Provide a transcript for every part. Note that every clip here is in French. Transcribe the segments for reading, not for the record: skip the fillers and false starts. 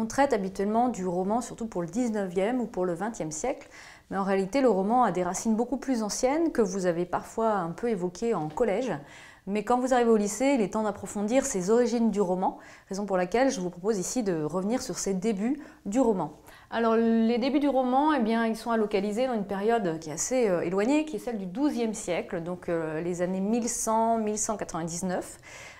On traite habituellement du roman surtout pour le 19e ou pour le 20e siècle, mais en réalité le roman a des racines beaucoup plus anciennes que vous avez parfois un peu évoquées en collège. Mais quand vous arrivez au lycée, il est temps d'approfondir ces origines du roman, raison pour laquelle je vous propose ici de revenir sur ces débuts du roman. Alors les débuts du roman, eh bien, ils sont à localiser dans une période qui est assez éloignée, qui est celle du XIIe siècle, donc les années 1100-1199.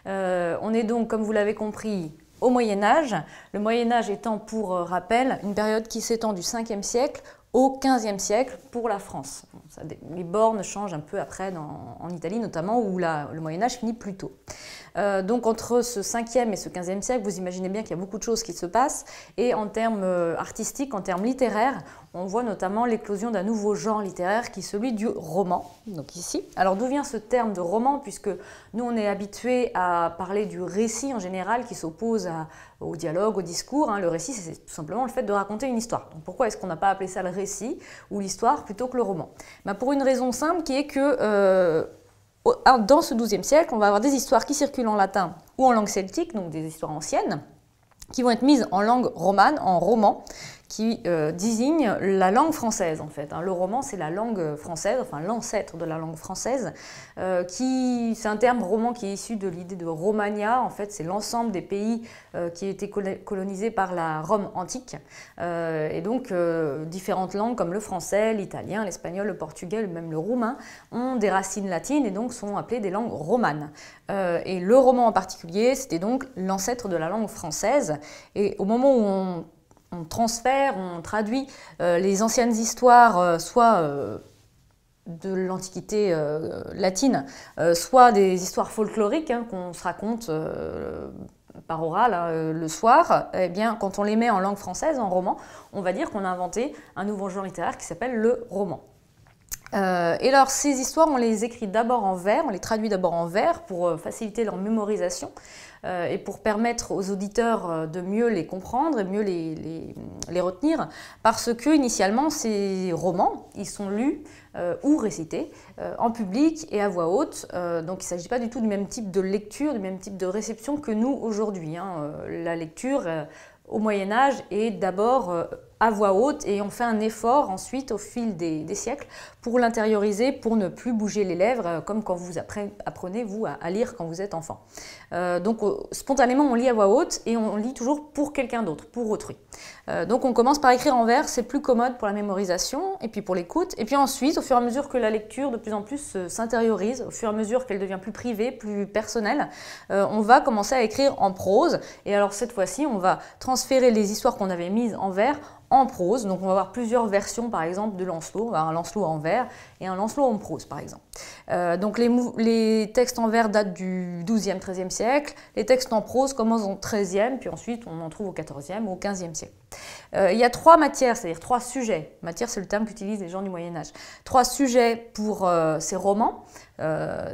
On est donc, comme vous l'avez compris, au Moyen-Âge. Le Moyen-Âge étant, pour rappel, une période qui s'étend du 5e siècle au 15e siècle pour la France. Les bornes changent un peu après en Italie notamment, où le Moyen-Âge finit plus tôt. Donc entre ce 5e et ce 15e siècle, vous imaginez bien qu'il y a beaucoup de choses qui se passent. Et en termes artistiques, en termes littéraires, on voit notamment l'éclosion d'un nouveau genre littéraire qui est celui du roman, donc ici. Alors d'où vient ce terme de roman, puisque nous on est habitué à parler du récit en général qui s'oppose au dialogue, au discours. Le récit, c'est tout simplement le fait de raconter une histoire. Donc pourquoi est-ce qu'on n'a pas appelé ça le récit ou l'histoire plutôt que le roman? Pour une raison simple qui est que dans ce XIIe siècle, on va avoir des histoires qui circulent en latin ou en langue celtique, donc des histoires anciennes, qui vont être mises en langue romane, en roman, qui désigne la langue française en fait. Le roman, c'est la langue française, enfin l'ancêtre de la langue française. C'est un terme roman qui est issu de l'idée de Romagna. En fait, c'est l'ensemble des pays qui ont été colonisés par la Rome antique. Et donc, différentes langues comme le français, l'italien, l'espagnol, le portugais, même le roumain, ont des racines latines et donc sont appelées des langues romanes. Et le roman en particulier, c'était donc l'ancêtre de la langue française. Et au moment où on transfère, on traduit les anciennes histoires, soit de l'Antiquité latine, soit des histoires folkloriques qu'on se raconte par oral le soir, eh bien, quand on les met en langue française, en roman, on va dire qu'on a inventé un nouveau genre littéraire qui s'appelle le roman. Et alors ces histoires, on les écrit d'abord en vers, on les traduit d'abord en vers pour faciliter leur mémorisation et pour permettre aux auditeurs de mieux les comprendre et mieux les retenir, parce que initialement ces romans, ils sont lus ou récités en public et à voix haute, donc il ne s'agit pas du tout du même type de lecture, du même type de réception que nous aujourd'hui. La lecture au Moyen-Âge est d'abord à voix haute et on fait un effort ensuite au fil des siècles pour l'intérioriser, pour ne plus bouger les lèvres comme quand vous apprenez vous à lire quand vous êtes enfant. Donc spontanément on lit à voix haute et on lit toujours pour quelqu'un d'autre, pour autrui. Donc on commence par écrire en vers, c'est plus commode pour la mémorisation et puis pour l'écoute. Et puis ensuite, au fur et à mesure que la lecture de plus en plus s'intériorise, au fur et à mesure qu'elle devient plus privée, plus personnelle, on va commencer à écrire en prose. Et alors cette fois-ci, on va transférer les histoires qu'on avait mises en vers en prose. Donc on va avoir plusieurs versions par exemple de Lancelot. On va avoir un Lancelot en vers et un Lancelot en prose par exemple. Donc les textes en vers datent du XIIe, XIIIe siècle. Les textes en prose commencent au XIIIe, puis ensuite on en trouve au XIVe ou au XVe siècle. Il y a trois matières, c'est-à-dire trois sujets. Matière, c'est le terme qu'utilisent les gens du Moyen-Âge. Trois sujets pour ces romans.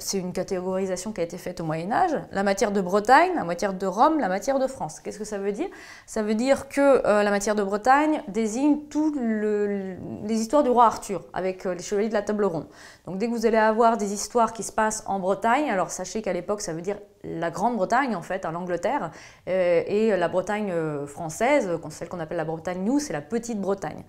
C'est une catégorisation qui a été faite au Moyen-Âge. La matière de Bretagne, la matière de Rome, la matière de France. Qu'est-ce que ça veut dire? Ça veut dire que la matière de Bretagne désigne toutes les histoires du roi Arthur, avec les chevaliers de la table ronde. Donc dès que vous allez avoir des histoires qui se passent en Bretagne, alors sachez qu'à l'époque ça veut dire la Grande-Bretagne en fait, l'Angleterre, et la Bretagne française, celle qu'on appelle la Bretagne nous, c'est la Petite-Bretagne.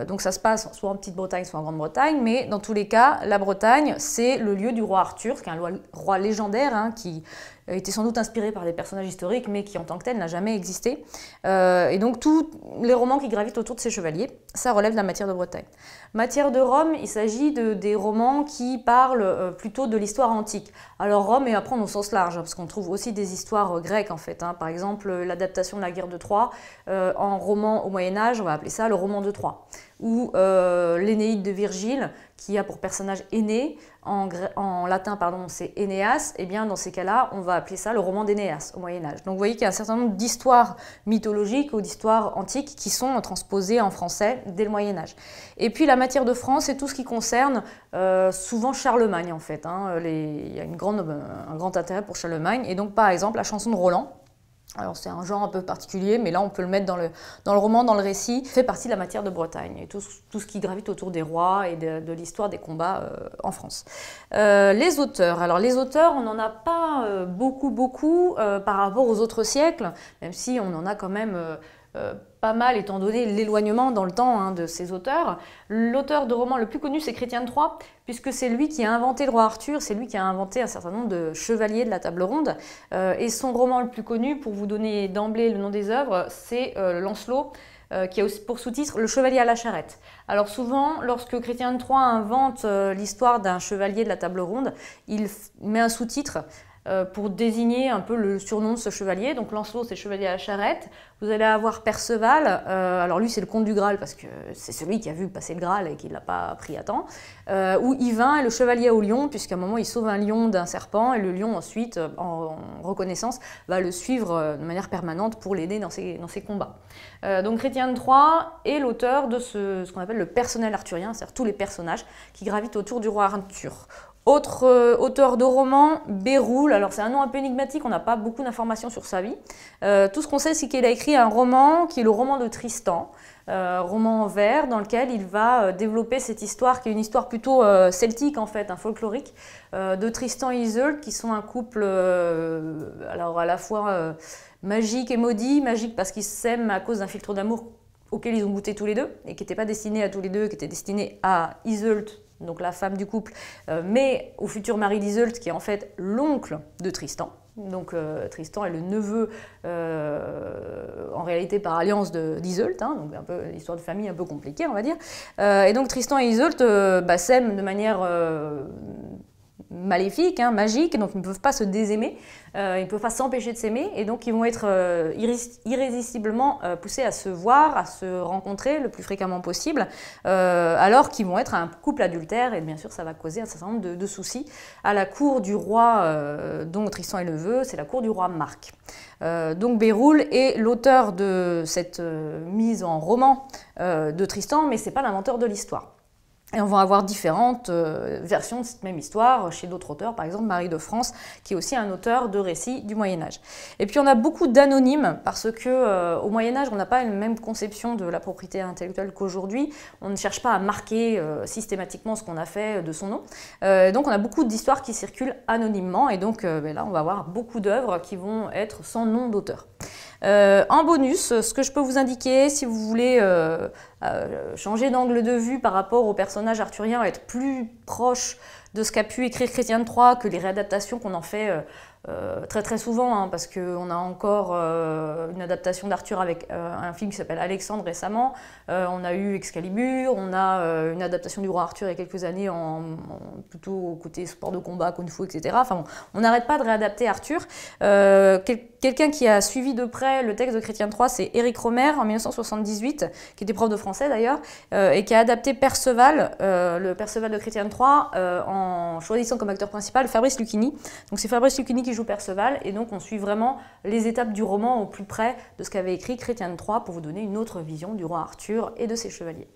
Donc ça se passe soit en Petite-Bretagne, soit en Grande-Bretagne, mais dans tous les cas, la Bretagne, c'est le lieu du roi Arthur, qui est un roi légendaire, qui était sans doute inspiré par des personnages historiques, mais qui en tant que tel n'a jamais existé. Et donc tous les romans qui gravitent autour de ces chevaliers, ça relève de la matière de Bretagne. Matière de Rome, il s'agit des romans qui parlent plutôt de l'histoire antique. Alors Rome est à prendre au sens large, parce qu'on trouve aussi des histoires grecques en fait. Par exemple, l'adaptation de la guerre de Troie en roman au Moyen-Âge, on va appeler ça le roman de Troie. Ou l'Énéide de Virgile, qui a pour personnage Énée, en latin pardon, c'est Énéas, et bien dans ces cas-là, on va appeler ça le roman d'Énéas au Moyen-Âge. Donc vous voyez qu'il y a un certain nombre d'histoires mythologiques ou d'histoires antiques qui sont transposées en français dès le Moyen-Âge. Et puis la matière de France, c'est tout ce qui concerne souvent Charlemagne en fait. Il y a un grand intérêt pour Charlemagne, et donc par exemple la chanson de Roland. Alors c'est un genre un peu particulier, mais là on peut le mettre dans le roman, dans le récit, fait partie de la matière de Bretagne, et tout ce qui gravite autour des rois et de l'histoire des combats en France. Les auteurs, alors les auteurs, on n'en a pas beaucoup par rapport aux autres siècles, même si on en a quand même pas mal étant donné l'éloignement dans le temps de ces auteurs. L'auteur de roman le plus connu, c'est Chrétien de Troyes, puisque c'est lui qui a inventé le roi Arthur, c'est lui qui a inventé un certain nombre de chevaliers de la table ronde. Et son roman le plus connu, pour vous donner d'emblée le nom des œuvres, c'est Lancelot, qui a aussi pour sous-titre Le chevalier à la charrette. Alors souvent, lorsque Chrétien de Troyes invente l'histoire d'un chevalier de la table ronde, il met un sous-titre pour désigner un peu le surnom de ce chevalier. Donc Lancelot, c'est chevalier à la charrette. Vous allez avoir Perceval, alors lui c'est le comte du Graal parce que c'est celui qui a vu passer le Graal et qui ne l'a pas pris à temps. Ou Yvain est le chevalier au lion, puisqu'à un moment il sauve un lion d'un serpent et le lion ensuite, en reconnaissance, va le suivre de manière permanente pour l'aider dans ses combats. Donc Chrétien de Troyes est l'auteur de ce qu'on appelle le personnel arthurien, c'est-à-dire tous les personnages qui gravitent autour du roi Arthur. Autre auteur de roman, Béroul. Alors c'est un nom un peu énigmatique, on n'a pas beaucoup d'informations sur sa vie. Tout ce qu'on sait, c'est qu'il a écrit un roman qui est le roman de Tristan, roman en vers, dans lequel il va développer cette histoire qui est une histoire plutôt celtique en fait, folklorique, de Tristan et Iseult, qui sont un couple alors à la fois magique et maudit. Magique parce qu'ils s'aiment à cause d'un philtre d'amour auquel ils ont goûté tous les deux, et qui n'était pas destiné à tous les deux, qui était destiné à Iseult, donc la femme du couple, mais au futur mari d'Iseult, qui est en fait l'oncle de Tristan. Donc Tristan est le neveu, en réalité par alliance d'Iseult, donc un peu une histoire de famille un peu compliquée, on va dire. Et donc Tristan et Iseult s'aiment de manière maléfique, magique, donc ils ne peuvent pas se désaimer, ils ne peuvent pas s'empêcher de s'aimer, et donc ils vont être irrésistiblement poussés à se voir, à se rencontrer le plus fréquemment possible, alors qu'ils vont être un couple adultère, et bien sûr ça va causer un certain nombre de soucis à la cour du roi dont Tristan est le neveu, c'est la cour du roi Marc. Donc Béroul est l'auteur de cette mise en roman de Tristan, mais ce n'est pas l'inventeur de l'histoire. Et on va avoir différentes versions de cette même histoire chez d'autres auteurs, par exemple Marie de France, qui est aussi un auteur de récits du Moyen-Âge. Et puis on a beaucoup d'anonymes, parce qu'au Moyen-Âge, on n'a pas la même conception de la propriété intellectuelle qu'aujourd'hui. On ne cherche pas à marquer systématiquement ce qu'on a fait de son nom. Donc on a beaucoup d'histoires qui circulent anonymement, et donc là on va avoir beaucoup d'œuvres qui vont être sans nom d'auteur. En bonus, ce que je peux vous indiquer, si vous voulez changer d'angle de vue par rapport au personnage arthurien, être plus proche de ce qu'a pu écrire Chrétien de Troyes que les réadaptations qu'on en fait très souvent, parce qu'on a encore une adaptation d'Arthur avec un film qui s'appelle Alexandre récemment, on a eu Excalibur, on a une adaptation du roi Arthur il y a quelques années plutôt au côté sport de combat, kung fu, etc. Enfin bon, on n'arrête pas de réadapter Arthur. Quelqu'un qui a suivi de près le texte de Chrétien de Troyes, c'est Éric Romer en 1978, qui était prof de français d'ailleurs, et qui a adapté Perceval, le Perceval de Chrétien de Troyes, en choisissant comme acteur principal Fabrice Lucchini. Donc c'est Fabrice Lucchini qui joue Perceval, et donc on suit vraiment les étapes du roman au plus près de ce qu'avait écrit Chrétien de Troyes pour vous donner une autre vision du roi Arthur et de ses chevaliers.